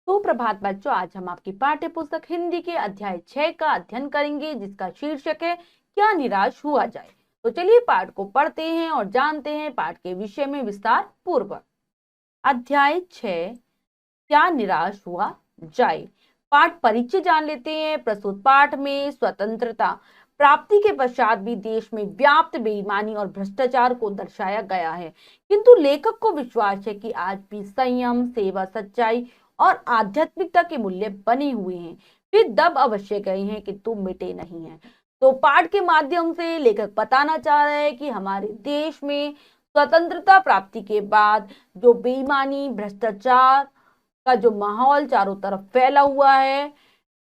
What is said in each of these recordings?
तो प्रभात बच्चों, आज हम आपकी पाठ्य पुस्तक हिंदी के अध्याय 6 का अध्ययन करेंगे, जिसका शीर्षक है क्या निराश हुआ जाए। तो चलिए पाठ को पढ़ते हैं और जानते हैं पाठ के विषय में विस्तार पूर्वक। अध्याय 6, क्या निराश हुआ जाए। पाठ परिचय जान लेते हैं। प्रस्तुत पाठ में स्वतंत्रता प्राप्ति के पश्चात भी देश में व्याप्त बेईमानी और भ्रष्टाचार को दर्शाया गया है, किंतु लेखक को विश्वास है कि आज भी संयम, सेवा, सच्चाई और आध्यात्मिकता के मूल्य बने हुए हैं। फिर दब अवश्य गए हैं किंतु मिटे नहीं हैं। तो पाठ के माध्यम से लेखक बताना चाह रहे हैं कि हमारे देश में स्वतंत्रता प्राप्ति के बाद जो बेईमानी, भ्रष्टाचार का जो माहौल चारों तरफ फैला हुआ है,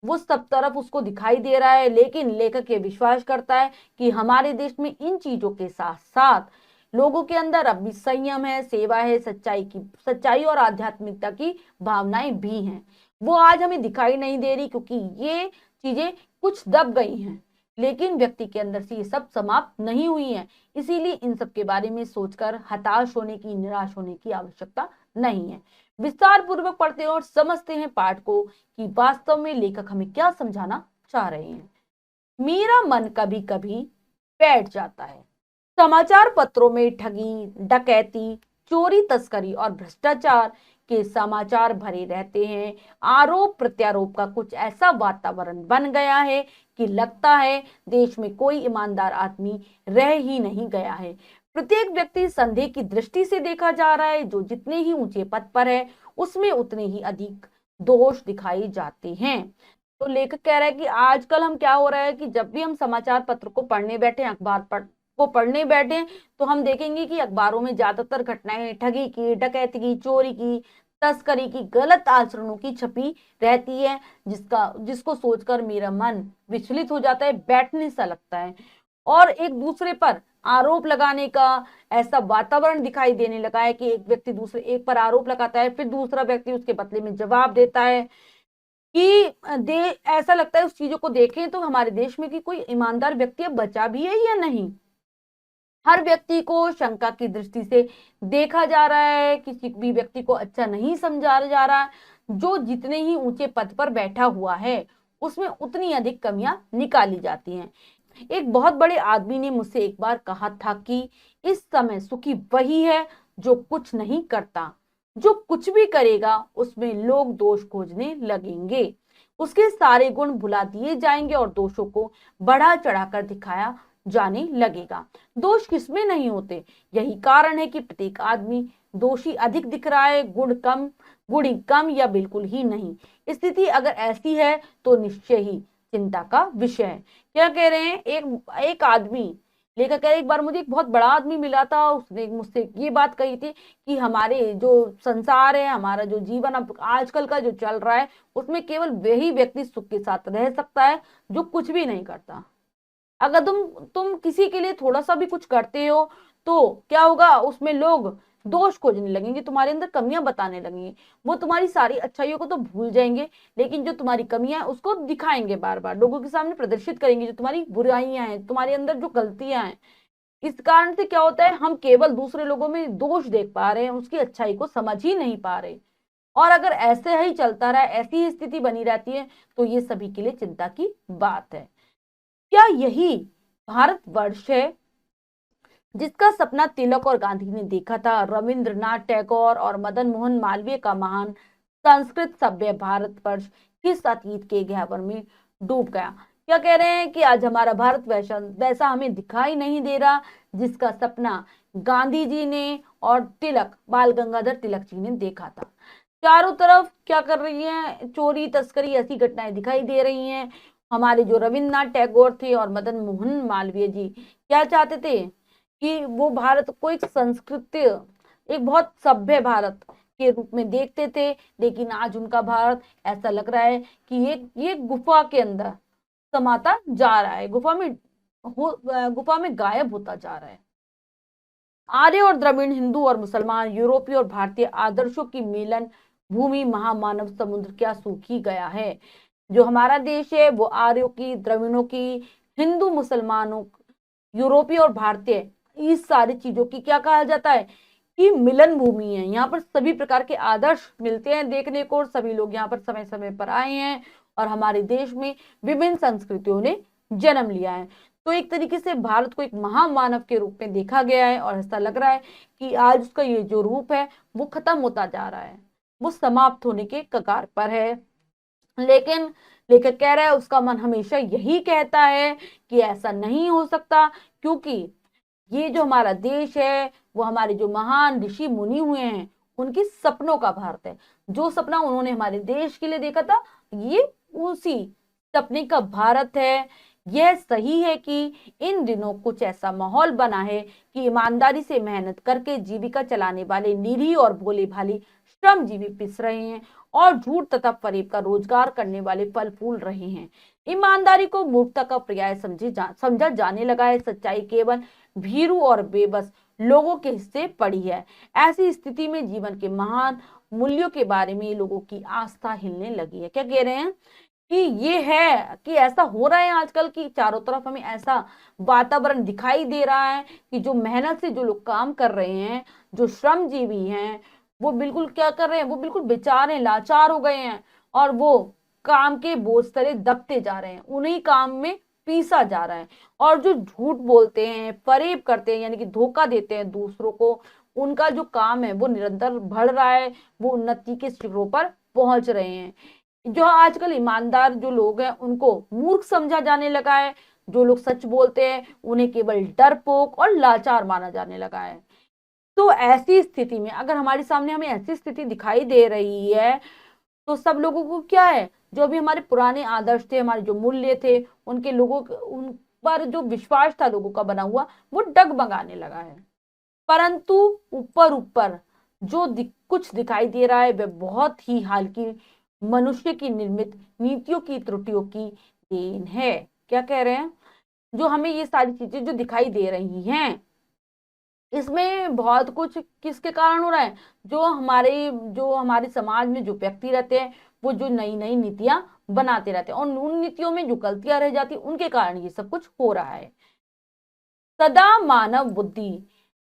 वो सब तरफ उसको दिखाई दे रहा है। लेकिन लेखक ये विश्वास करता है कि हमारे देश में इन चीजों के साथ साथ लोगों के अंदर अब भी संयम है, सेवा है, सच्चाई और आध्यात्मिकता की भावनाएं भी हैं। वो आज हमें दिखाई नहीं दे रही, क्योंकि ये चीजें कुछ दब गई हैं, लेकिन व्यक्ति के अंदर से ये सब समाप्त नहीं हुई हैं। इसीलिए इन सब के बारे में सोचकर हताश होने की, निराश होने की आवश्यकता नहीं है। विस्तार पूर्वक पढ़ते हैं और समझते हैं पाठ को कि वास्तव में लेखक हमें क्या समझाना चाह रहे हैं। मेरा मन कभी कभी बैठ जाता है। समाचार पत्रों में ठगी, डकैती, चोरी, तस्करी और भ्रष्टाचार के समाचार भरे रहते हैं। आरोप प्रत्यारोप का कुछ ऐसा वातावरण बन गया है कि लगता है देश में कोई ईमानदार आदमी रह ही नहीं गया है। प्रत्येक व्यक्ति संदेह की दृष्टि से देखा जा रहा है। जो जितने ही ऊंचे पद पर है, उसमें उतने ही अधिक दोष दिखाए जाते हैं। तो लेखक कह रहा है कि आजकल हम क्या हो रहा है कि जब भी हम समाचार पत्र को पढ़ने बैठे, को पढ़ने बैठे, तो हम देखेंगे कि अखबारों में ज्यादातर घटनाएं ठगी की, डकैती की, चोरी की, तस्करी की, गलत आचरणों की छपी रहती है, जिसको सोचकर मेरा मन विचलित हो जाता है, बैठने सा लगता है। और एक दूसरे पर आरोप लगाने का ऐसा वातावरण दिखाई देने लगा है कि एक व्यक्ति दूसरे एक पर आरोप लगाता है, फिर दूसरा व्यक्ति उसके बदले में जवाब देता है कि ऐसा लगता है उस चीजों को देखें तो हमारे देश में कि कोई ईमानदार व्यक्ति अब बचा भी है या नहीं। हर व्यक्ति को शंका की दृष्टि से देखा जा रहा है, किसी भी व्यक्ति को अच्छा नहीं समझा जा रहा। जो जितने ही ऊंचे पद पर बैठा हुआ है, उसमें उतनी अधिक कमियां निकाली जाती हैं। एक बहुत बड़े आदमी ने मुझसे एक बार कहा था कि इस समय सुखी वही है जो कुछ नहीं करता। जो कुछ भी करेगा उसमें लोग दोष खोजने लगेंगे, उसके सारे गुण भुला दिए जाएंगे और दोषों को बढ़ा चढ़ाकर दिखाया जाने लगेगा। दोष किसमें नहीं होते, यही कारण है कि प्रत्येक आदमी दोषी अधिक दिख रहा है, गुण कम या बिल्कुल ही नहीं। स्थिति अगर ऐसी है तो निश्चय ही चिंता का विषय है। क्या कह रहे हैं, एक आदमी, लेखक कह रहे एक बार मुझे एक बहुत बड़ा आदमी मिला था, उसने मुझसे ये बात कही थी कि हमारे जो संसार है, हमारा जो जीवन अब आजकल का जो चल रहा है, उसमें केवल वही व्यक्ति सुख के साथ रह सकता है जो कुछ भी नहीं करता। अगर तुम किसी के लिए थोड़ा सा भी कुछ करते हो तो क्या होगा, उसमें लोग दोष खोजने लगेंगे, तुम्हारे अंदर कमियां बताने लगेंगे। वो तुम्हारी सारी अच्छाइयों को तो भूल जाएंगे, लेकिन जो तुम्हारी कमियां हैं उसको दिखाएंगे, बार बार लोगों के सामने प्रदर्शित करेंगे जो तुम्हारी बुराइयां हैं, तुम्हारे अंदर जो गलतियां हैं। इस कारण से क्या होता है, हम केवल दूसरे लोगों में दोष देख पा रहे हैं, उसकी अच्छाई को समझ ही नहीं पा रहे। और अगर ऐसे ही चलता रहा, ऐसी ही स्थिति बनी रहती है, तो ये सभी के लिए चिंता की बात है। क्या यही भारतवर्ष है जिसका सपना तिलक और गांधी ने देखा था? रविंद्रनाथ टैगोर और मदन मोहन मालवीय का महान संस्कृत सभ्य भारतवर्ष किस अतीत के गह्वर में डूब गया? क्या कह रहे हैं कि आज हमारा भारत वैसा वैसा हमें दिखाई नहीं दे रहा जिसका सपना गांधी जी ने और बाल गंगाधर तिलक जी ने देखा था। चारों तरफ क्या कर रही है, चोरी, तस्करी, ऐसी घटनाएं दिखाई दे रही हैं। हमारे जो रविंद्रनाथ टैगोर थे और मदन मोहन मालवीय जी क्या चाहते थे कि वो भारत को एक संस्कृत, एक बहुत सभ्य भारत के रूप में देखते थे। लेकिन आज उनका भारत ऐसा लग रहा है कि ये गुफा के अंदर समाता जा रहा है, गुफा में गायब होता जा रहा है। आर्य और द्रविड़, हिंदू और मुसलमान, यूरोपीय और भारतीय आदर्शों की मिलन भूमि महामानव समुद्र क्या सूख ही गया है। जो हमारा देश है वो आर्यों की, द्रविड़ों की, हिंदू मुसलमानों, यूरोपीय और भारतीय, इस सारी चीजों की क्या कहा जाता है की मिलन भूमि है। यहाँ पर सभी प्रकार के आदर्श मिलते हैं देखने को, और सभी लोग यहाँ पर समय समय पर आए हैं और हमारे देश में विभिन्न संस्कृतियों ने जन्म लिया है। तो एक तरीके से भारत को एक महामानव के रूप में देखा गया है, और ऐसा लग रहा है कि आज उसका ये जो रूप है वो खत्म होता जा रहा है, वो समाप्त होने के कगार पर है। लेकिन लेखक कह रहा है उसका मन हमेशा यही कहता है कि ऐसा नहीं हो सकता, क्योंकि ये जो हमारा देश है वो हमारे जो महान ऋषि मुनि हुए हैं उनकी सपनों का भारत है। जो सपना उन्होंने हमारे देश के लिए देखा था, ये उसी सपने का भारत है। यह सही है कि इन दिनों कुछ ऐसा माहौल बना है कि ईमानदारी से मेहनत करके जीविका चलाने वाले निरीह और भोले भाले श्रमजीवी पिस रहे हैं, और झूठ तथा फरेब का रोजगार करने वाले फल फूल रहे हैं। ईमानदारी को मूर्खता का पर्याय समझा जाने लगा है। सच्चाई केवल भीरू और बेबस लोगों के हिस्से पड़ी है। ऐसी स्थिति में जीवन के महान मूल्यों के बारे में लोगों की आस्था हिलने लगी है। क्या कह रहे हैं कि ये है कि ऐसा हो रहा है आजकल की चारों तरफ हमें ऐसा वातावरण दिखाई दे रहा है कि जो मेहनत से जो लोग काम कर रहे हैं, जो श्रमजीवी हैं, वो बिल्कुल क्या कर रहे हैं, वो बिल्कुल बेचारे लाचार हो गए हैं, और वो काम के बोझ तले दबते जा रहे हैं, उन्हीं काम में पीसा जा रहा है। और जो झूठ बोलते हैं, फरेब करते हैं, यानी कि धोखा देते हैं दूसरों को, उनका जो काम है वो निरंतर बढ़ रहा है, वो उन्नति के शिखरों पर पहुंच रहे हैं। जो आजकल ईमानदार जो लोग हैं उनको मूर्ख समझा जाने लगा है। जो लोग सच बोलते हैं उन्हें केवल डरपोक और लाचार माना जाने लगा है। तो ऐसी स्थिति में अगर हमारे सामने हमें ऐसी स्थिति दिखाई दे रही है, तो सब लोगों को क्या है, जो भी हमारे पुराने आदर्श थे, हमारे जो मूल्य थे, उनके लोगों उन पर जो विश्वास था लोगों का बना हुआ, वो डगमगाने लगा है। परंतु ऊपर ऊपर जो कुछ दिखाई दे रहा है वह बहुत ही हाल की मनुष्य की निर्मित नीतियों की त्रुटियों की देन है। क्या कह रहे हैं, जो हमें ये सारी चीजें जो दिखाई दे रही हैं, इसमें बहुत कुछ किसके कारण हो रहा है, जो हमारे समाज में जो व्यक्ति रहते हैं वो जो नई नई नीतियां बनाते रहते हैं, और उन नीतियों में जो गलतियां रह जाती उनके कारण ये सब कुछ हो रहा है। सदा मानव बुद्धि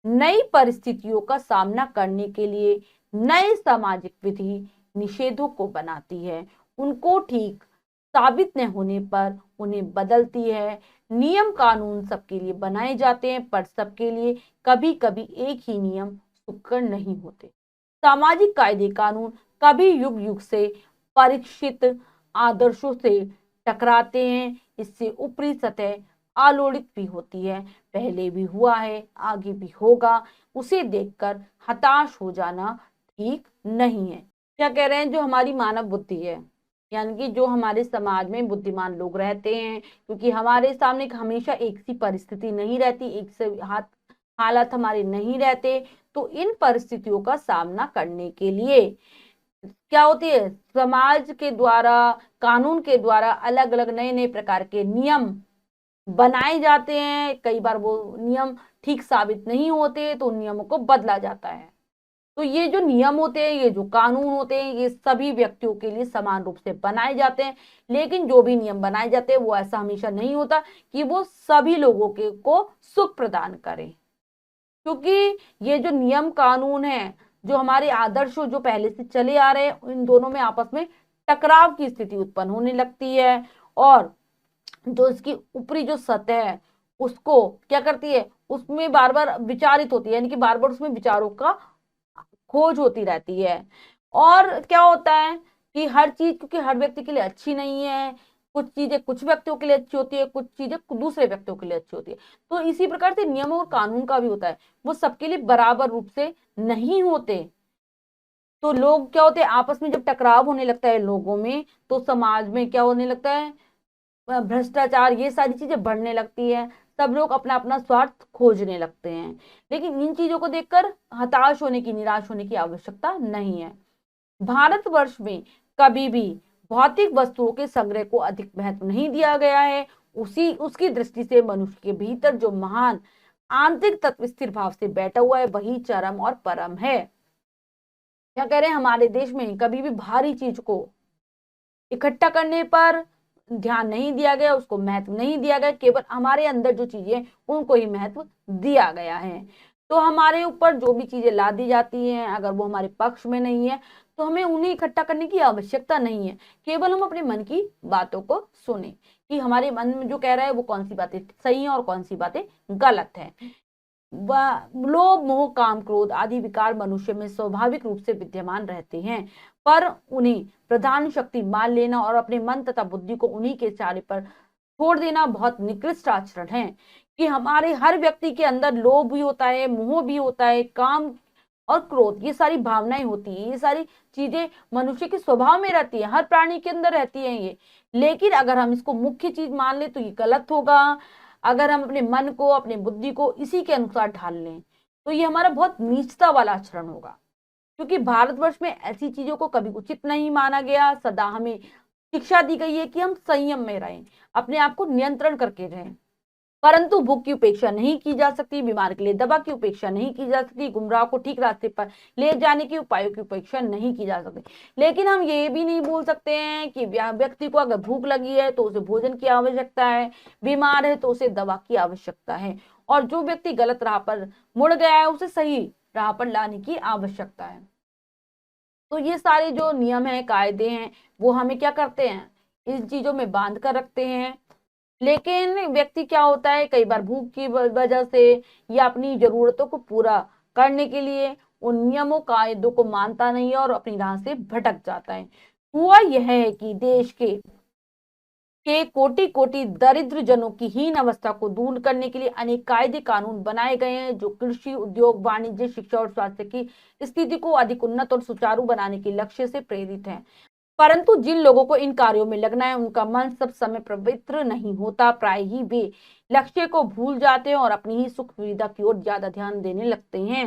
नई परिस्थितियों का सामना करने के लिए नए सामाजिक विधि निषेधों को बनाती है, उनको ठीक साबित न होने पर उन्हें बदलती है। नियम कानून सबके लिए बनाए जाते हैं, पर सबके लिए कभी कभी एक ही नियम सुकर नहीं होते। सामाजिक कायदे कानून कभी युग युग से परीक्षित आदर्शों से टकराते हैं। इससे ऊपरी सतह आलोड़ित भी होती है, पहले भी हुआ है, आगे भी होगा। उसे देखकर हताश हो जाना ठीक नहीं है। क्या कह रहे हैं, जो हमारी मानव बुद्धि है, यानी कि जो हमारे समाज में बुद्धिमान लोग रहते हैं, क्योंकि हमारे सामने हमेशा एक सी परिस्थिति नहीं रहती, एक से हालात हमारे नहीं रहते, तो इन परिस्थितियों का सामना करने के लिए क्या होती है, समाज के द्वारा, कानून के द्वारा अलग अलग नए नए प्रकार के नियम बनाए जाते हैं। कई बार वो नियम ठीक साबित नहीं होते तो उन नियमों को बदला जाता है। तो ये जो नियम होते हैं, ये जो कानून होते हैं, ये सभी व्यक्तियों के लिए समान रूप से बनाए जाते हैं। लेकिन जो भी नियम बनाए जाते हैं वो ऐसा हमेशा नहीं होता कि वो सभी लोगों के को सुख प्रदान करें, क्योंकि ये जो नियम कानून है, जो हमारे आदर्श जो पहले से चले आ रहे हैं, इन दोनों में आपस में टकराव की स्थिति उत्पन्न होने लगती है, और जो इसकी ऊपरी जो सतह है उसको क्या करती है, उसमें बार बार विचारित होती है, यानी कि बार बार उसमें विचारों का खोज होती रहती है। और क्या होता है कि हर चीज क्योंकि हर व्यक्ति के लिए अच्छी नहीं है, कुछ चीजें कुछ व्यक्तियों के लिए अच्छी होती है, कुछ चीजें दूसरे व्यक्तियों के लिए अच्छी होती है। तो इसी प्रकार से नियम और कानून का भी होता है, वो सबके लिए बराबर रूप से नहीं होते। तो लोग क्या होते हैं, आपस में जब टकराव होने लगता है लोगों में, तो समाज में क्या होने लगता है, भ्रष्टाचार, ये सारी चीजें बढ़ने लगती है। सब लोग अपना अपना स्वार्थ खोजने लगते हैं। लेकिन इन चीजों को देखकर हताश होने की, निराश होने की आवश्यकता नहीं है। भारतवर्ष में कभी भी भौतिक वस्तुओं के संग्रह को अधिक महत्व नहीं दिया गया है। उसकी दृष्टि से मनुष्य के भीतर जो महान आंतरिक तत्व स्थिर भाव से बैठा हुआ है वही चरम और परम है। क्या कह रहे हैं, हमारे देश में कभी भी भारी चीज को इकट्ठा करने पर ध्यान नहीं दिया गया, उसको महत्व नहीं दिया गया, केवल हमारे अंदर जो चीजें उनको ही महत्व दिया गया है। तो हमारे ऊपर जो भी चीजें ला दी जाती हैं, अगर वो हमारे पक्ष में नहीं है तो हमें उन्हें इकट्ठा करने की आवश्यकता नहीं है। केवल हम अपने मन की बातों को सुने कि हमारे मन में जो कह रहा है वो कौन सी बातें सही है और कौन सी बातें गलत है। लोभ मोह काम क्रोध आदि विकार मनुष्य में स्वाभाविक रूप से विद्यमान रहते हैं, पर उन्हें प्रधान शक्ति मान लेना और अपने मन तथा बुद्धि को उन्हीं के इशारे पर छोड़ देना बहुत निकृष्ट आचरण है। कि हमारे हर व्यक्ति के अंदर लोभ भी होता है, मोह भी होता है, काम और क्रोध, ये सारी भावनाएं होती है, ये सारी चीजें मनुष्य के स्वभाव में रहती है, हर प्राणी के अंदर रहती है ये। लेकिन अगर हम इसको मुख्य चीज मान ले तो ये गलत होगा। अगर हम अपने मन को अपनी बुद्धि को इसी के अनुसार ढाल लें तो ये हमारा बहुत नीचता वाला आचरण होगा। क्योंकि भारतवर्ष में ऐसी चीजों को कभी उचित नहीं माना गया। सदा हमें शिक्षा दी गई है कि हम संयम में रहें, अपने आप को नियंत्रण करके रहें। परंतु भूख की उपेक्षा नहीं की जा सकती, बीमार के लिए दवा की उपेक्षा नहीं की जा सकती, गुमराह को ठीक रास्ते पर ले जाने के उपायों की उपेक्षा नहीं की जा सकती। लेकिन हम ये भी नहीं बोल सकते हैं कि व्यक्ति को अगर भूख लगी है तो उसे भोजन की आवश्यकता है, बीमार है तो उसे दवा की आवश्यकता है, और जो व्यक्ति गलत राह पर मुड़ गया है उसे सही राह पर लाने की आवश्यकता है। तो ये सारे जो नियम है, कायदे हैं, वो हमें क्या करते हैं, इन चीजों में बांध कर रखते हैं। लेकिन व्यक्ति क्या होता है, कई बार भूख की वजह से या अपनी जरूरतों को पूरा करने के लिए उन नियमों कायदों को मानता नहीं है और अपनी राह से भटक जाता है। हुआ यह है कि देश के कोटि कोटि दरिद्र जनों की हीन अवस्था को दूर करने के लिए अनेक कायदे कानून बनाए गए हैं, जो कृषि, उद्योग, वाणिज्य, शिक्षा और स्वास्थ्य की स्थिति को अधिक उन्नत और सुचारू बनाने के लक्ष्य से प्रेरित है। परंतु जिन लोगों को इन कार्यों में लगना है उनका मन सब समय पवित्र नहीं होता। प्राय ही वे लक्ष्य को भूल जाते हैं और अपनी ही सुख सुविधा की ओर ज्यादा ध्यान देने लगते हैं।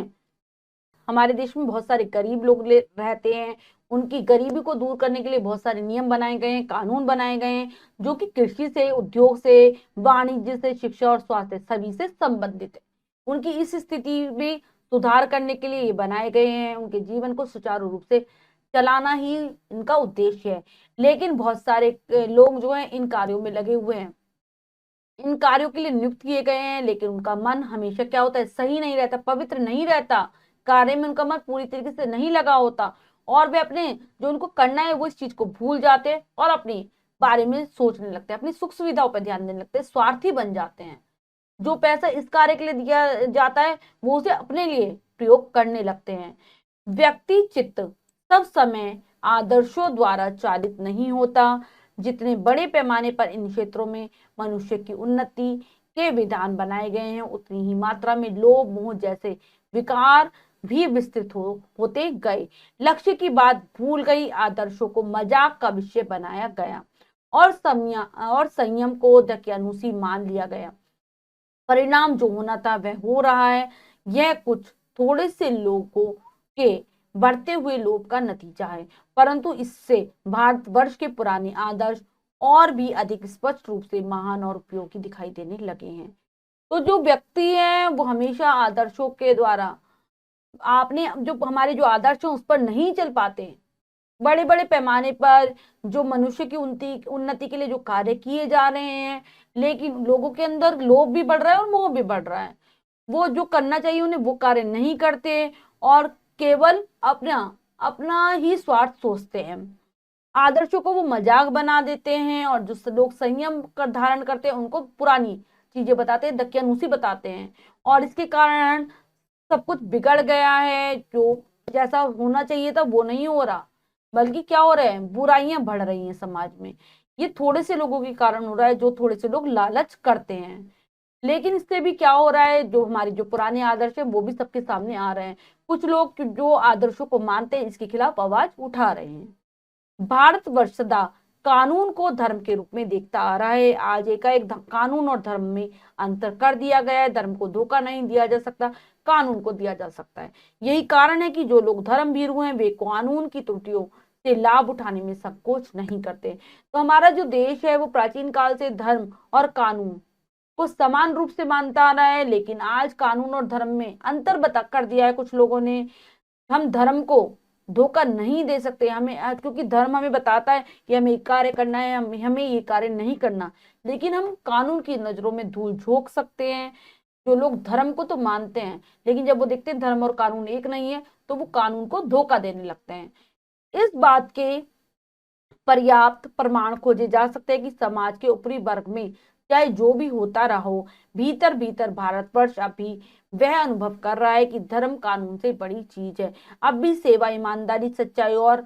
हमारे देश में बहुत सारे गरीब लोग रहते हैं, उनकी गरीबी को दूर करने के लिए बहुत सारे नियम बनाए गए हैं, कानून बनाए गए हैं, जो कि कृषि से, उद्योग से, वाणिज्य से, शिक्षा और स्वास्थ्य सभी से संबंधित है। उनकी इस स्थिति में सुधार करने के लिए ये बनाए गए हैं, उनके जीवन को सुचारू रूप से चलाना ही इनका उद्देश्य है। लेकिन बहुत सारे लोग जो हैं इन कार्यों में लगे हुए हैं, इन कार्यों के लिए नियुक्त किए गए हैं, लेकिन उनका मन हमेशा क्या होता है, सही नहीं रहता, पवित्र नहीं रहता, कार्य में उनका मन पूरी तरीके से नहीं लगा होता, और वे अपने जो उनको करना है वो इस चीज को भूल जाते हैं और अपने बारे में सोचने लगते हैं, अपनी सुख सुविधाओं पर ध्यान देने लगते हैं, स्वार्थी बन जाते हैं। जो पैसा इस कार्य के लिए दिया जाता है वो उसे अपने लिए प्रयोग करने लगते हैं। व्यक्ति चित्त सब समय आदर्शों द्वारा चालित नहीं होता। जितने बड़े पैमाने पर इन क्षेत्रों में मनुष्य की उन्नति के विधान बनाए गए हैं, उतनी ही मात्रा में लोभ मोह जैसे विकार भी विस्तृत होते गए। लक्ष्य की बात भूल गई, आदर्शों को मजाक का विषय बनाया गया और संयम को दकियानुसी मान लिया गया। परिणाम जो होना था वह हो रहा है। यह कुछ थोड़े से लोगों के बढ़ते हुए लोभ का नतीजा है, परंतु इससे भारतवर्ष के पुराने आदर्श और भी अधिक स्पष्ट रूप से महान और उपयोगी दिखाई देने लगे हैं। तो जो व्यक्ति है वो हमेशा आदर्शों के द्वारा, आपने जो हमारे जो आदर्श हैं उस पर नहीं चल पाते। बड़े बड़े पैमाने पर जो मनुष्य की उन्नति के लिए जो कार्य किए जा रहे हैं, लेकिन लोगों के अंदर लोभ भी बढ़ रहा है और मोह भी बढ़ रहा है। वो जो करना चाहिए उन्हें वो कार्य नहीं करते और केवल अपना अपना ही स्वार्थ सोचते हैं। आदर्शों को वो मजाक बना देते हैं और जो लोग संयम का धारण करते हैं उनको पुरानी चीजें बताते हैं, दकियानूसी बताते हैं, और इसके कारण सब कुछ बिगड़ गया है। जो जैसा होना चाहिए था वो नहीं हो रहा, बल्कि क्या हो रहा है, बुराइयां बढ़ रही हैं समाज में। ये थोड़े से लोगों के कारण हो रहा है, जो थोड़े से लोग लालच करते हैं। लेकिन इससे भी क्या हो रहा है, जो हमारे जो पुराने आदर्श है वो भी सबके सामने आ रहे हैं। कुछ लोग जो आदर्शों को मानते हैं इसके खिलाफ आवाज उठा रहे हैं। भारतवर्ष सदा कानून को धर्म के रूप में देखता आ रहा है। आज एकाएक कानून और धर्म में अंतर कर दिया गया है। धर्म को धोखा नहीं दिया जा सकता, कानून को दिया जा सकता है। यही कारण है कि जो लोग धर्म भीरू हैं वे कानून की त्रुटियों से लाभ उठाने में संकोच नहीं करते। तो हमारा जो देश है वो प्राचीन काल से धर्म और कानून को समान रूप से मानता आ रहा है, लेकिन आज कानून और धर्म में अंतर बता कर दिया है कुछ लोगों ने। हम धर्म को धोखा नहीं दे सकते, हमें क्योंकि धर्म हमें बताता है कि हमें ये कार्य करना है, हमें ये कार्य नहीं करना, लेकिन हम कानून की नजरों में धूल झोंक सकते हैं। जो लोग धर्म को तो मानते हैं, लेकिन जब वो देखते हैं धर्म और कानून एक नहीं है, तो वो कानून को धोखा देने लगते हैं। इस बात के पर्याप्त प्रमाण खोजे जा सकते हैं कि समाज के ऊपरी वर्ग में चाहे जो भी होता रहो, भीतर भीतर भारतवर्ष अभी वह अनुभव कर रहा है कि धर्म कानून से बड़ी चीज है। अब भी सेवा, ईमानदारी, सच्चाई और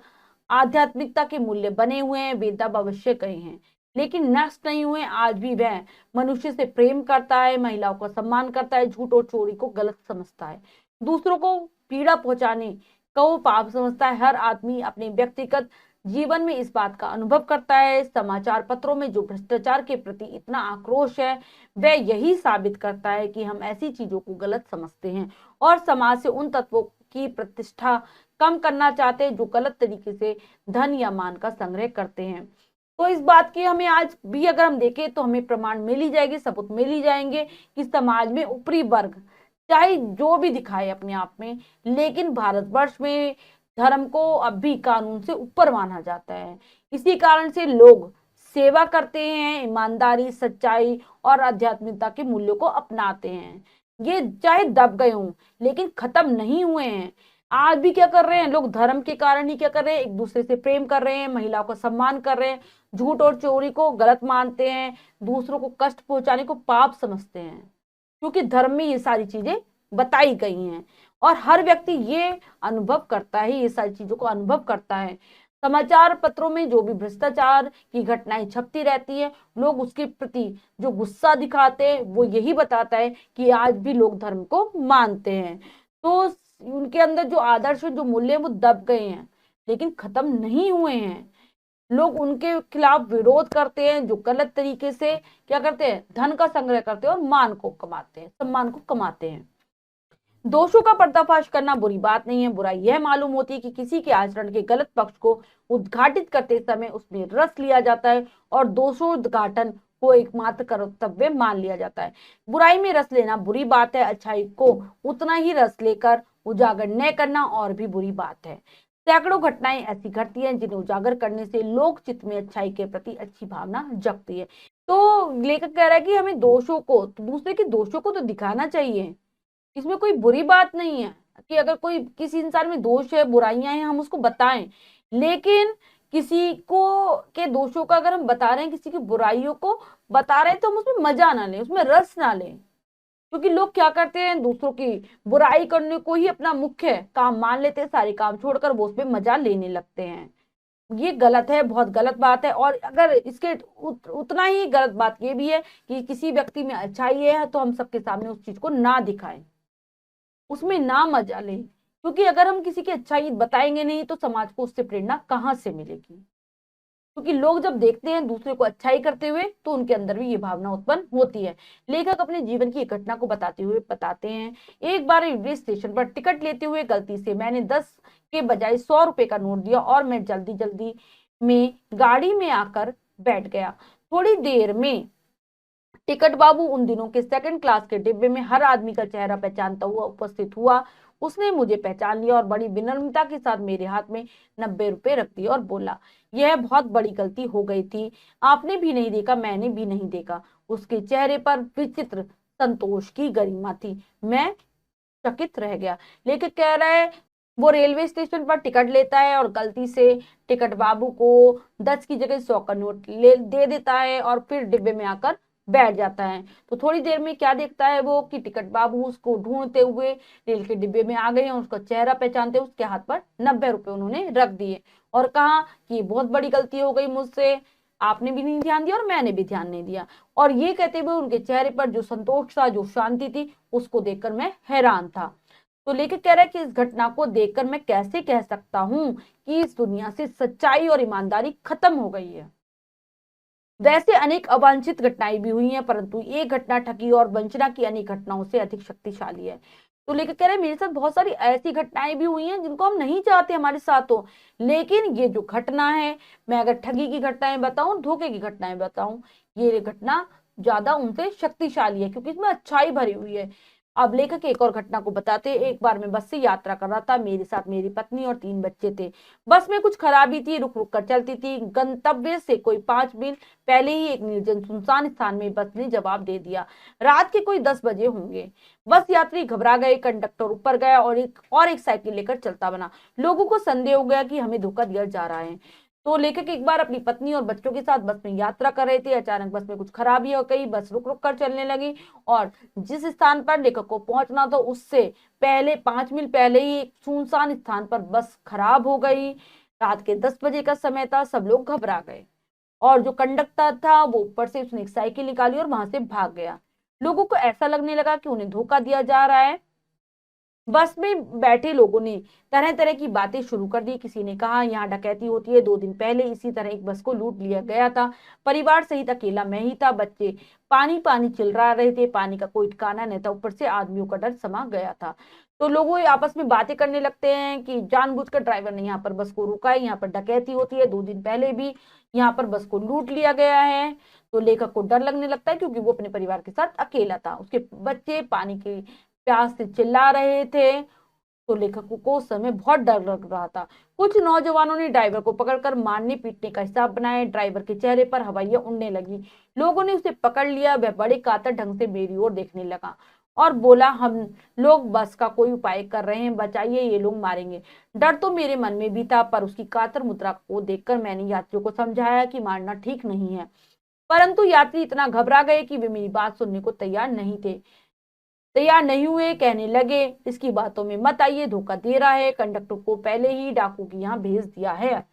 आध्यात्मिकता के मूल्य बने हुए हैं, वेदव अवश्य कहे हैं, लेकिन नष्ट नहीं हुए। आज भी वह मनुष्य से प्रेम करता है, महिलाओं का सम्मान करता है, झूठ और चोरी को गलत समझता है, दूसरों को पीड़ा पहुंचाने को वो पाप समझता है। हर आदमी अपने व्यक्तिगत जीवन में इस बात का अनुभव करता है। समाचार पत्रों में जो भ्रष्टाचार के प्रति इतना आक्रोश है, वह यही साबित करता है कि हम ऐसी चीजों को गलत समझते हैं और समाज से उन तत्वों की प्रतिष्ठा कम करना चाहते हैं जो गलत तरीके से धन या मान का संग्रह करते हैं। तो इस बात की हमें आज भी अगर हम देखें तो हमें प्रमाण मिल ही जाएंगे, सबूत मिल ही जाएंगे कि समाज में ऊपरी वर्ग चाहे जो भी दिखाए अपने आप में, लेकिन भारतवर्ष में धर्म को अब भी कानून से ऊपर माना जाता है। इसी कारण से लोग सेवा करते हैं, ईमानदारी, सच्चाई और आध्यात्मिकता के मूल्यों को अपनाते हैं। ये चाहे दब गए हों, लेकिन खत्म नहीं हुए हैं। आज भी क्या कर रहे हैं लोग, धर्म के कारण ही क्या कर रहे हैं, एक दूसरे से प्रेम कर रहे हैं, महिलाओं का सम्मान कर रहे हैं, झूठ और चोरी को गलत मानते हैं, दूसरों को कष्ट पहुंचाने को पाप समझते हैं, क्योंकि धर्म में ये सारी चीजें बताई गई हैं। और हर व्यक्ति ये अनुभव करता है, ये सारी चीजों को अनुभव करता है। समाचार पत्रों में जो भी भ्रष्टाचार की घटनाएं छपती रहती है, लोग उसके प्रति जो गुस्सा दिखाते हैं वो यही बताता है कि आज भी लोग धर्म को मानते हैं। तो उनके अंदर जो आदर्श जो मूल्य वो दब गए हैं, लेकिन खत्म नहीं हुए हैं। लोग उनके खिलाफ विरोध करते हैं जो गलत तरीके से क्या करते हैं, धन का संग्रह करते हैं और मान को कमाते हैं, सम्मान को कमाते हैं। दोषों का पर्दाफाश करना बुरी बात नहीं है। बुराई यह मालूम होती है कि किसी के आचरण के गलत पक्ष को उद्घाटित करते समय उसमें रस लिया जाता है और दोषोद्घाटन को एकमात्र कर्तव्य मान लिया जाता है। बुराई में रस लेना बुरी बात है, अच्छाई को उतना ही रस लेकर उजागर न करना और भी बुरी बात है। सैकड़ों घटनाएं ऐसी घटती हैं जिन्हें उजागर करने से लोक चित्त में अच्छाई के प्रति अच्छी भावना जगती है। तो लेखक कह रहा है कि हमें दोषों को, दूसरे के दोषों को तो दिखाना चाहिए, इसमें कोई बुरी बात नहीं है कि अगर कोई किसी इंसान में दोष है, बुराइयां हैं, हम उसको बताएं। लेकिन किसी को के दोषों का अगर हम बता रहे हैं, किसी की बुराइयों को बता रहे हैं, तो हम उसमें मजा ना लें, उसमें रस ना लें। क्योंकि लोग क्या करते हैं, दूसरों की बुराई करने को ही अपना मुख्य काम मान लेते हैं, सारे काम छोड़कर वो उसमें मजा लेने लगते हैं। ये गलत है, बहुत गलत बात है। और अगर इसके उतना ही गलत बात ये भी है कि किसी व्यक्ति में अच्छाई है तो हम सबके सामने उस चीज को ना दिखाएं, उसमें ना मजा लें। क्योंकि अगर हम किसी की अच्छाई बताएंगे नहीं तो समाज को उससे प्रेरणा कहाँ से मिलेगी। क्योंकि लोग जब देखते हैं दूसरे को अच्छाई करते हुए तो उनके अंदर भी ये भावना उत्पन्न होती है। लेखक अपने जीवन की एक घटना को बताते हुए बताते हैं, एक बार रेलवे स्टेशन पर टिकट लेते हुए गलती से मैंने 10 के बजाय 100 रुपए का नोट दिया और मैं जल्दी जल्दी में गाड़ी में आकर बैठ गया। थोड़ी देर में टिकट बाबू, उन दिनों के सेकंड क्लास के डिब्बे में हर आदमी का चेहरा पहचानता हुआ उपस्थित हुआ। उसने मुझे पहचान लिया और बड़ी विनम्रता के साथ मेरे हाथ में 90 रुपए रख दिए और बोला, यह बहुत बड़ी गलती हो गई थी, आपने भी नहीं देखा, मैंने भी नहीं देखा। उसके चेहरे पर विचित्र संतोष की गरिमा थी। मैं चकित रह गया। लेखक कह रहा है वो रेलवे स्टेशन पर टिकट लेता है और गलती से टिकट बाबू को 10 की जगह 100 का नोट दे देता है और फिर डिब्बे में आकर बैठ जाता है। तो थोड़ी देर में क्या देखता है वो कि टिकट बाबू उसको ढूंढते हुए रेल के डिब्बे में आ गए और उसका चेहरा पहचानते उसके हाथ पर 90 रुपए उन्होंने रख दिए और कहा कि बहुत बड़ी गलती हो गई मुझसे, आपने भी नहीं ध्यान दिया और मैंने भी ध्यान नहीं दिया। और ये कहते हुए उनके चेहरे पर जो संतोष था, जो शांति थी, उसको देखकर मैं हैरान था। तो लेखक कह रहा है कि इस घटना को देखकर मैं कैसे कह सकता हूं कि इस दुनिया से सच्चाई और ईमानदारी खत्म हो गई है। वैसे अनेक अवांछित घटनाएं भी हुई हैं, परंतु ये घटना ठगी और वंचना की अनेक घटनाओं से अधिक शक्तिशाली है। तो लेखक कह रहे हैं मेरे साथ बहुत सारी ऐसी घटनाएं भी हुई हैं जिनको हम नहीं चाहते हमारे साथ हो, लेकिन ये जो घटना है, मैं अगर ठगी की घटनाएं बताऊं, धोखे की घटनाएं बताऊं, ये घटना ज्यादा उनसे शक्तिशाली है क्योंकि इसमें अच्छाई भरी हुई है। अब लेखक एक और घटना को बताते हैं। एक बार मैं बस से यात्रा कर रहा था, मेरे साथ मेरी पत्नी और 3 बच्चे थे। बस में कुछ खराबी थी, रुक रुक कर चलती थी। गंतव्य से कोई 5 मील पहले ही एक निर्जन सुनसान स्थान में बस ने जवाब दे दिया। रात के कोई 10 बजे होंगे। बस यात्री घबरा गए, कंडक्टर ऊपर गया और एक साइकिल लेकर चलता बना। लोगों को संदेह हो गया कि हमें धोखा दिया जा रहा है। तो लेखक एक बार अपनी पत्नी और बच्चों के साथ बस में यात्रा कर रहे थे। अचानक बस में कुछ खराबी हो गई, बस रुक रुक कर चलने लगी और जिस स्थान पर लेखक को पहुंचना था उससे पहले 5 मील पहले ही एक सुनसान स्थान पर बस खराब हो गई। रात के 10 बजे का समय था, सब लोग घबरा गए और जो कंडक्टर था वो ऊपर से उसने एक साइकिल निकाली और वहां से भाग गया। लोगों को ऐसा लगने लगा कि उन्हें धोखा दिया जा रहा है। बस में बैठे लोगों ने तरह तरह की बातें शुरू कर दी। किसी ने कहा यहाँ डकैती होती है, 2 दिन पहले इसी तरह एक बस को लूट लिया गया था, परिवार सहित अकेला मैं ही था, बच्चे पानी पानी चिल्ला रहे थे, पानी का कोई ठिकाना नहीं था, ऊपर से आदमियों का डर समा गया था। तो लोग आपस में बातें करने लगते हैं कि जानबूझकर ड्राइवर ने यहाँ पर बस को रुका है, यहाँ पर डकैती होती है, 2 दिन पहले भी यहाँ पर बस को लूट लिया गया है। तो लेखक को डर लगने लगता है क्योंकि वो अपने परिवार के साथ अकेला था, उसके बच्चे पानी की प्यास से चिल्ला रहे थे। तो लेखक को उस समय बहुत डर लग रहा था। कुछ नौजवानों ने ड्राइवर को पकड़कर मारने पीटने का हिसाब बनाया। ड्राइवर के चेहरे पर हवाइयां उड़ने लगी। लोगों ने उसे पकड़ लिया। वह बड़े कातर ढंग से मेरी ओर देखने लगा और बोला, हम लोग बस का कोई उपाय कर रहे हैं, बचाइए, ये लोग मारेंगे। डर तो मेरे मन में भी था, पर उसकी कातर मुद्रा को देखकर मैंने यात्रियों को समझाया कि मारना ठीक नहीं है। परंतु यात्री इतना घबरा गए कि वे मेरी बात सुनने को तैयार नहीं हुए। कहने लगे, इसकी बातों में मत आइए, धोखा दे रहा है, कंडक्टर को पहले ही डाकू के यहाँ भेज दिया है।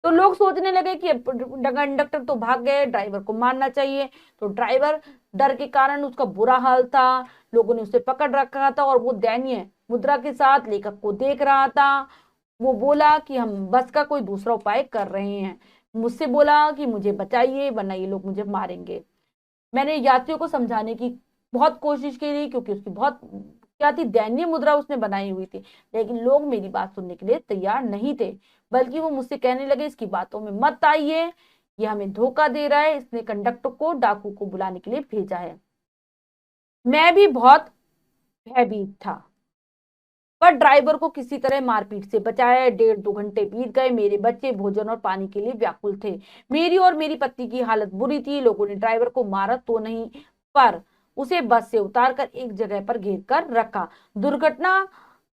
तो लोग सोचने लगे कि कंडक्टर तो भाग गए, ड्राइवर को मारना चाहिए। तो ड्राइवर डर के कारण उसका बुरा हाल था, लोगों ने उसे पकड़ रखा था और वो दयनीय मुद्रा के साथ लेखक को देख रहा था। वो बोला कि हम बस का कोई दूसरा उपाय कर रहे हैं, मुझसे बोला कि मुझे बचाइए वरना ये लोग मुझे मारेंगे। मैंने यात्रियों को समझाने की बहुत कोशिश की थी क्योंकि उसकी बहुत क्या थी, दयनीय मुद्रा उसने बनाई हुई थी, लेकिन लोग मेरी बात सुनने के लिए तैयार नहीं थे। बल्कि वो मुझसे कहने लगे, इसकी बातों में मत आइए, ये हमें धोखा दे रहा है, इसने कंडक्टर को डाकू को बुलाने के लिए भेजा है। मैं भी बहुत भयभीत था, पर ड्राइवर को किसी तरह मारपीट से बचाया। 1.5-2 घंटे बीत गए। मेरे बच्चे भोजन और पानी के लिए व्याकुल थे। मेरी और मेरी पत्नी की हालत बुरी थी। लोगों ने ड्राइवर को मारा तो नहीं, पर उसे बस से उतारकर एक जगह पर घेर कर रखा। दुर्घटना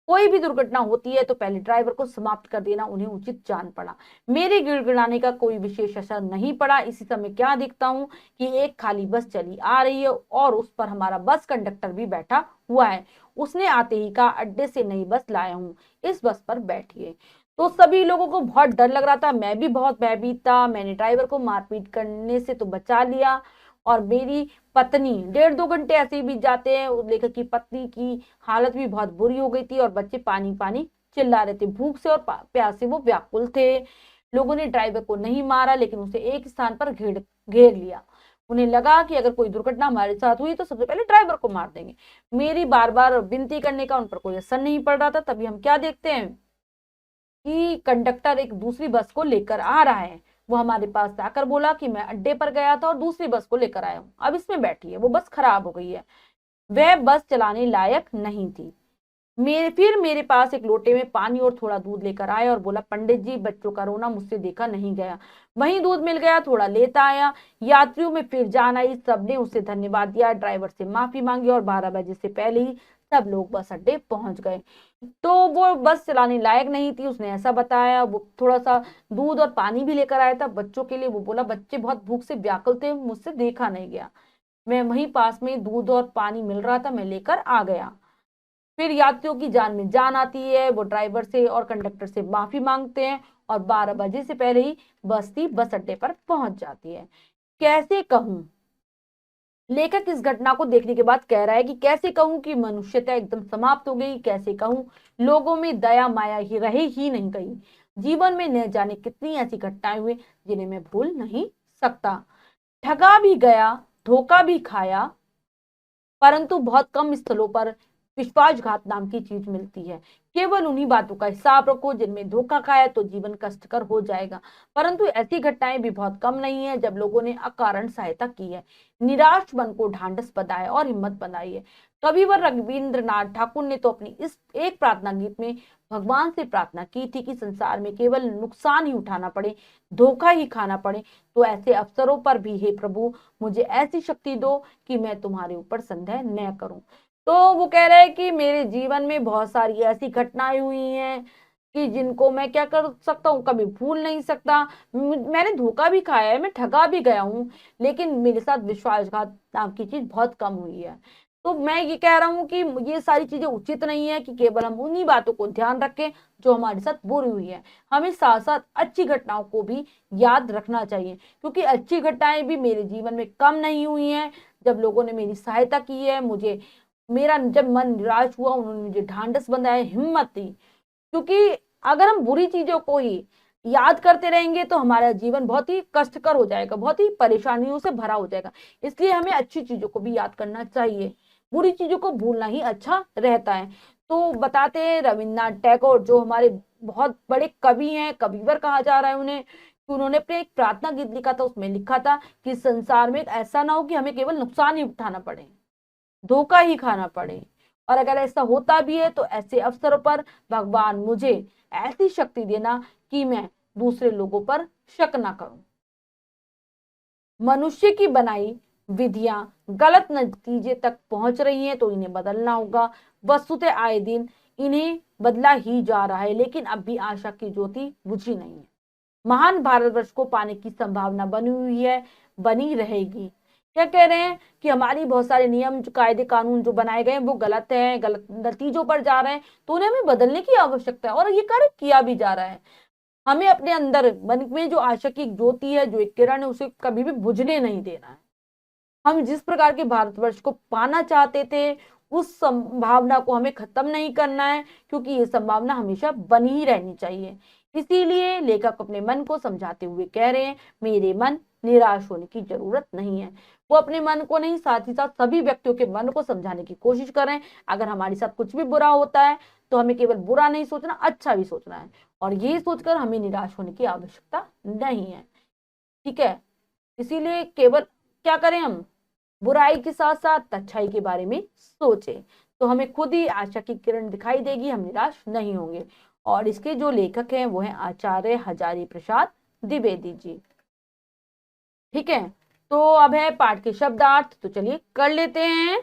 कोई भी दुर्घटना होती है तो पहले ड्राइवर को समाप्त कर देना उन्हें उचित जान पड़ा। मेरे गिड़गिड़ाने का कोई विशेष असर नहीं पड़ा। इसी समय क्या देखता हूँ कि एक खाली बस चली आ रही है और उस पर हमारा बस कंडक्टर भी बैठा हुआ है। उसने आते ही कहा, अड्डे से नई बस लाया हूँ, इस बस पर बैठिए। तो सभी लोगों को बहुत डर लग रहा था, मैं भी बहुत भयभीत था। मैंने ड्राइवर को मारपीट करने से तो बचा लिया और मेरी पत्नी 1.5-2 घंटे ऐसे ही बीत जाते हैं। उस लेखक की पत्नी की हालत भी बहुत बुरी हो गई थी और बच्चे पानी पानी चिल्ला रहे थे, भूख से और प्यास से वो व्याकुल थे। लोगों ने ड्राइवर को नहीं मारा लेकिन उसे एक स्थान पर घेर घेर लिया। उन्हें लगा कि अगर कोई दुर्घटना हमारे साथ हुई तो सबसे पहले ड्राइवर को मार देंगे। मेरी बार बार विनती करने का उन पर कोई असर नहीं पड़ रहा था। तभी हम क्या देखते हैं कि कंडक्टर एक दूसरी बस को लेकर आ रहा है। वो हमारे पास आकर बोला कि मैं अड्डे पर गया था और दूसरी बस को लेकर आया हूँ, अब इसमें बैठी है, वो बस खराब हो गई है, वह बस चलाने लायक नहीं थी। मेरे पास एक लोटे में पानी और थोड़ा दूध लेकर आया और बोला, पंडित जी, बच्चों का रोना मुझसे देखा नहीं गया। वहीं दूध मिल गया, थोड़ा लेता आया। यात्रियों में फिर जान आई, सबने उसे धन्यवाद दिया, ड्राइवर से माफी मांगी और 12 बजे से पहले ही सब लोग बस अड्डे पहुंच गए। तो वो बस चलाने लायक नहीं थी, उसने ऐसा बताया। वो थोड़ा सा दूध और पानी भी लेकर आया था बच्चों के लिए। वो बोला, बच्चे बहुत भूख से व्याकुल थे, मुझसे देखा नहीं गया। मैं वहीं पास में दूध और पानी मिल रहा था, मैं लेकर आ गया। फिर यात्रियों की जान में जान आती है। वो ड्राइवर से और कंडक्टर से माफी मांगते हैं और 12 बजे से पहले ही बस अड्डे पर पहुंच जाती है। कैसे कहूं, लेखक इस घटना को देखने के बाद कह रहा है कि कैसे कहूं कि मनुष्यता एकदम समाप्त हो गई, कैसे कहूं लोगों में दया माया ही रहे ही नहीं गई। जीवन में न जाने कितनी ऐसी घटनाएं हुई जिन्हें मैं भूल नहीं सकता। ठगा भी गया, धोखा भी खाया, परंतु बहुत कम स्थलों पर विश्वासघात नाम की चीज मिलती है। केवल उन्हीं बातों का हिसाब रखो जिनमें धोखा खाया तो जीवन कष्टकर हो जाएगा। परंतु ऐसी घटनाएं भी बहुत कम नहीं है जब लोगों ने अकारण सहायता की है, निराश मन को ढांढस बंधाया और हिम्मत बनाई है। कविवर रविंद्रनाथ ठाकुर ने तो अपनी इस एक प्रार्थना गीत में भगवान से प्रार्थना की थी कि संसार में केवल नुकसान ही उठाना पड़े, धोखा ही खाना पड़े, तो ऐसे अवसरों पर भी हे प्रभु मुझे ऐसी शक्ति दो कि मैं तुम्हारे ऊपर संदेह न करूं। तो वो कह रहे हैं कि मेरे जीवन में बहुत सारी ऐसी घटनाएं हुई हैं कि जिनको मैं क्या कर सकता हूँ, कभी भूल नहीं सकता। मैंने धोखा भी खाया है, मैं ठगा भी गया हूँ, लेकिन मेरे साथ विश्वासघात नाम की चीज बहुत कम हुई है। तो मैं ये कह रहा हूँ कि ये सारी चीजें उचित नहीं है कि केवल हम उन्हीं बातों को ध्यान रखें जो हमारे साथ बुरी हुई है। हमें साथ साथ अच्छी घटनाओं को भी याद रखना चाहिए, क्योंकि अच्छी घटनाएं भी मेरे जीवन में कम नहीं हुई हैं। जब लोगों ने मेरी सहायता की है, मुझे मेरा जब मन निराश हुआ, उन्होंने मुझे ढांढस बंधाया, हिम्मत दी। क्योंकि अगर हम बुरी चीजों को ही याद करते रहेंगे तो हमारा जीवन बहुत ही कष्टकर हो जाएगा, बहुत ही परेशानियों से भरा हो जाएगा। इसलिए हमें अच्छी चीजों को भी याद करना चाहिए, बुरी चीजों को भूलना ही अच्छा रहता है। तो बताते हैं रविन्द्रनाथ टैगोर, जो हमारे बहुत बड़े कवि हैं, कविवर कहा जा रहा है उन्हें, कि उन्होंने अपने एक प्रार्थना गीत लिखा था, उसमें लिखा था कि संसार में ऐसा ना हो कि हमें केवल नुकसान ही उठाना पड़े, धोखा ही खाना पड़े। और अगर ऐसा होता भी है तो ऐसे अवसरों पर भगवान मुझे ऐसी शक्ति देना कि मैं दूसरे लोगों पर शक ना करूं। मनुष्य की बनाई विधियां गलत नतीजे तक पहुंच रही हैं तो इन्हें बदलना होगा। वस्तुतः आए दिन इन्हें बदला ही जा रहा है, लेकिन अब भी आशा की ज्योति बुझी नहीं है। महान भारतवर्ष को पाने की संभावना बनी हुई है, बनी रहेगी। क्या कह रहे हैं कि हमारी बहुत सारे नियम, कायदे कानून जो बनाए गए हैं वो गलत हैं, गलत नतीजों पर जा रहे हैं, तो उन्हें हमें बदलने की आवश्यकता है, और ये कार्य किया भी जा रहा है। हमें अपने अंदर मन में जो आशा की ज्योति है, जो एक किरण है, उसे कभी भी बुझने नहीं देना है। हम जिस प्रकार के भारतवर्ष को पाना चाहते थे, उस संभावना को हमें खत्म नहीं करना है, क्योंकि ये संभावना हमेशा बनी ही रहनी चाहिए। इसीलिए लेखक अपने मन को समझाते हुए कह रहे हैं, मेरे मन निराश होने की जरूरत नहीं है। वो अपने मन को नहीं, साथ ही साथ सभी व्यक्तियों के मन को समझाने की कोशिश कर रहे हैं। अगर हमारे साथ कुछ भी बुरा होता है तो हमें केवल बुरा नहीं सोचना, अच्छा भी सोचना है, और ये सोचकर हमें निराश होने की आवश्यकता नहीं है। ठीक है, इसीलिए केवल क्या करें, हम बुराई के साथ साथ अच्छाई के बारे में सोचें, तो हमें खुद ही आशा की किरण दिखाई देगी, हम निराश नहीं होंगे। और इसके जो लेखक हैं वो हैं आचार्य हजारी प्रसाद द्विवेदी जी। ठीक है, तो अब है पाठ के शब्दार्थ, तो चलिए कर लेते हैं।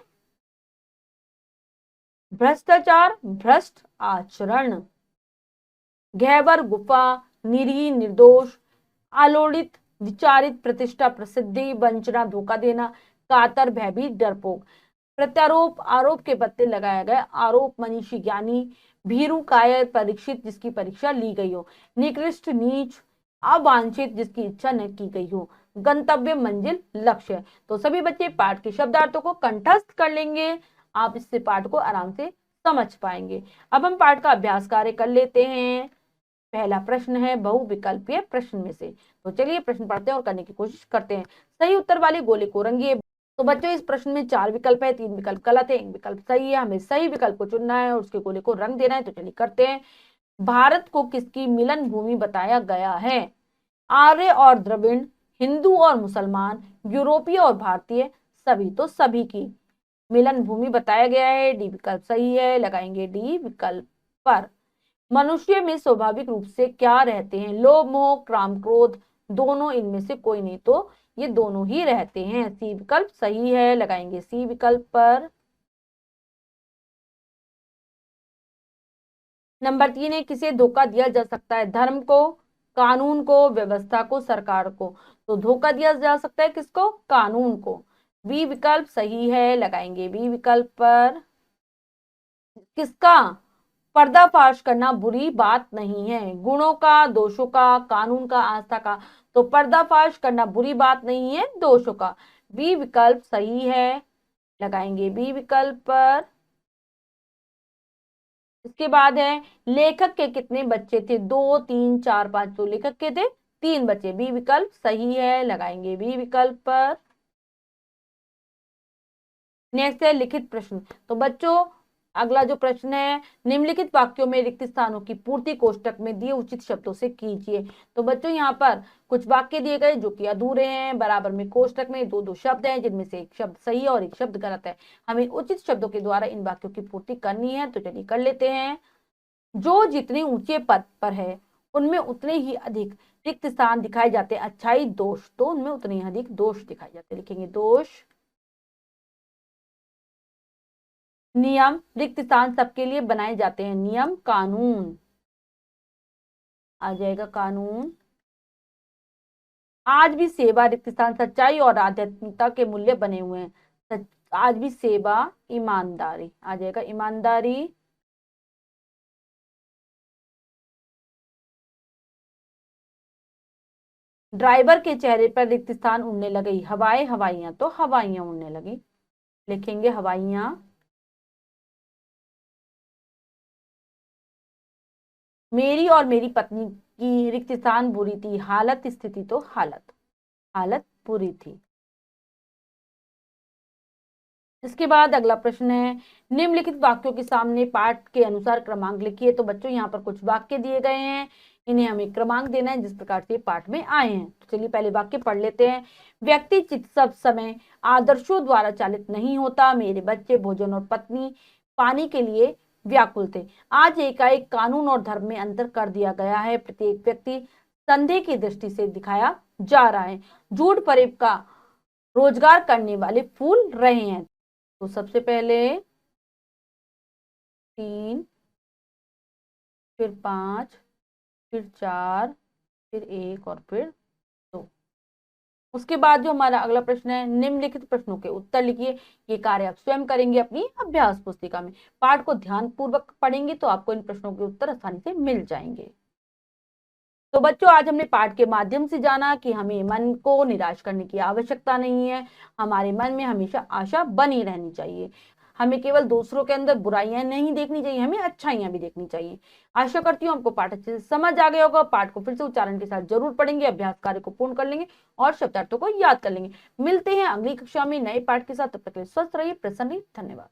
भ्रष्टाचार, भ्रष्ट आचरण। गहवर गुफा, निरीह निर्दोष, आलोड़ित विचारित, प्रतिष्ठा प्रसिद्धि, वंचना धोखा देना, कातर भयभीत डरपोक। प्रत्यारोप, आरोप के पत्ते लगाया गया, आरोप मनीषी ज्ञानी, भीरू कायर परीक्षित जिसकी परीक्षा ली गई हो, निकृष्ट नीच अवांछित जिसकी इच्छा न की गई हो, गंतव्य मंजिल लक्ष्य। तो सभी बच्चे पाठ के शब्दार्थों को कंठस्थ कर लेंगे, आप इससे पाठ को आराम से समझ पाएंगे। अब हम पाठ का अभ्यास कार्य कर लेते हैं। पहला प्रश्न है बहुविकल्पीय प्रश्न में से, तो चलिए प्रश्न पढ़ते हैं और करने की कोशिश करते हैं। सही उत्तर वाले गोले को रंगिए। तो बच्चों इस प्रश्न में 4 विकल्प है, 3 विकल्प गलत है, 1 विकल्प सही है। हमें सही विकल्प को चुनना है और उसके गोले को रंग देना है, तो चलिए करते हैं। भारत को किसकी मिलन भूमि बताया गया है? आर्य और द्रविड़, हिंदू और मुसलमान, यूरोपीय और भारतीय, सभी। तो सभी की मिलन भूमि बताया गया है, डी विकल्प सही है, लगाएंगे डी विकल्प पर। मनुष्य में स्वाभाविक रूप से क्या रहते हैं? लोभ, मोह, काम, क्रोध, दोनों, इनमें से कोई नहीं, तो ये दोनों ही रहते हैं। सी विकल्प सही है, लगाएंगे सी विकल्प पर। नंबर 3 है, किसे धोखा दिया जा सकता है? धर्म को, कानून को, व्यवस्था को, सरकार को। तो धोखा दिया जा सकता है किसको? कानून को। बी विकल्प सही है, लगाएंगे बी विकल्प पर। किसका? पर्दाफाश करना बुरी बात नहीं है। गुणों का, दोषों का, कानून का, आस्था का। तो पर्दाफाश करना बुरी बात नहीं है, दोषों का। बी विकल्प सही है, लगाएंगे बी विकल्प पर। इसके बाद है, लेखक के कितने बच्चे थे? 2, 3, 4, 5। तो लेखक के थे 3 बच्चे, बी विकल्प सही है, लगाएंगे बी विकल्प पर। नेक्स्ट है लिखित प्रश्न। तो बच्चों अगला जो प्रश्न है, निम्नलिखित वाक्यों में रिक्त स्थानों की पूर्ति कोष्टक में दिए उचित शब्दों से कीजिए। तो बच्चों यहाँ पर कुछ वाक्य दिए गए जो कि अधूरे हैं, बराबर में कोष्टक में दो दो शब्द हैं जिनमें से एक शब्द सही है और एक शब्द गलत है। हमें उचित शब्दों के द्वारा इन वाक्यों की पूर्ति करनी है। तो चलिए कर लेते हैं। जो जितने ऊंचे पद पर है उनमें उतने ही अधिक रिक्त स्थान दिखाए जाते हैं। अच्छाई दोष, तो उनमें उतने ही अधिक दोष दिखाए जाते हैं। लिखेंगे दोष। नियम, रिक्त स्थान सबके लिए बनाए जाते हैं। नियम। कानून आ जाएगा कानून। आज भी सेवा, रिक्त स्थान सच्चाई और आध्यात्मिकता के मूल्य बने हुए हैं। आज भी सेवा, ईमानदारी आ जाएगा ईमानदारी। ड्राइवर के चेहरे पर रिक्त स्थान उड़ने लगी। हवाएं, हवाइयां, तो हवाइयां उड़ने लगी। लिखेंगे हवाइयां। मेरी और मेरी पत्नी की रिक्त स्थान बुरी थी। हालत, स्थिति, तो हालत बुरी थी। इसके बाद अगला प्रश्न है, निम्नलिखित वाक्यों के सामने पाठ के अनुसार क्रमांक लिखिए। तो बच्चों यहाँ पर कुछ वाक्य दिए गए हैं, इन्हें हमें क्रमांक देना है जिस प्रकार से पाठ में आए हैं। तो चलिए पहले वाक्य पढ़ लेते हैं। व्यक्ति चित्त सब समय आदर्शों द्वारा चालित नहीं होता। मेरे बच्चे, भोजन और पत्नी पानी के लिए व्याकुल थे। आज एकाएक कानून और धर्म में अंतर कर दिया गया है। प्रत्येक व्यक्ति संदेह की दृष्टि से दिखाया जा रहा है। झूठ फरेब का रोजगार करने वाले फूल रहे हैं। तो सबसे पहले 3, फिर 5, फिर 4, फिर 1 और फिर 2। उसके बाद जो हमारा अगला प्रश्न है, निम्नलिखित प्रश्नों के उत्तर लिखिए। ये कार्य आप स्वयं करेंगे अपनी अभ्यास पुस्तिका में। पाठ को ध्यान पूर्वक पढ़ेंगे तो आपको इन प्रश्नों के उत्तर आसानी से मिल जाएंगे। तो बच्चों आज हमने पाठ के माध्यम से जाना कि हमें मन को निराश करने की आवश्यकता नहीं है। हमारे मन में हमेशा आशा बनी रहनी चाहिए। हमें केवल दूसरों के अंदर बुराइयां नहीं देखनी चाहिए, हमें अच्छाइयां भी देखनी चाहिए। आशा करती हूँ आपको पाठ अच्छे से समझ आ गया होगा। पाठ को फिर से उच्चारण के साथ जरूर पढ़ेंगे, अभ्यास कार्य को पूर्ण कर लेंगे और शब्दार्थों को याद कर लेंगे। मिलते हैं अगली कक्षा में नए पाठ के साथ। तब तक के लिए स्वस्थ रहिए, प्रसन्न रहिए। धन्यवाद।